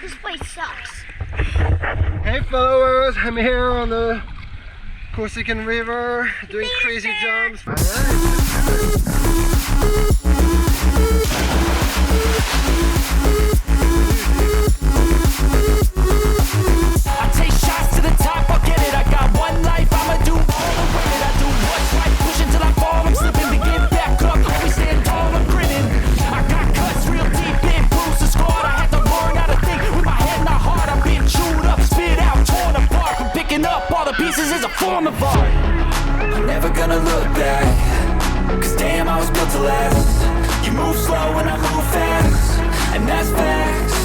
This place sucks. Hey followers, I'm here on the Corsican river doing crazy jumps. I take shots to the top, I'll get it. I got one life, I'ma do all the winning. I do what's right, pushing till I fall. I'm slipping to get back up, always stand tall, I'm grinning. I got cuts real deep, big bruises scarred. I had to learn how to think with my head not hard. I'm being chewed up, spit out, torn apart. From picking up all the pieces is a form of art. I'm never gonna look back, cause damn I was built to last. You move slow and I move fast, and that's facts.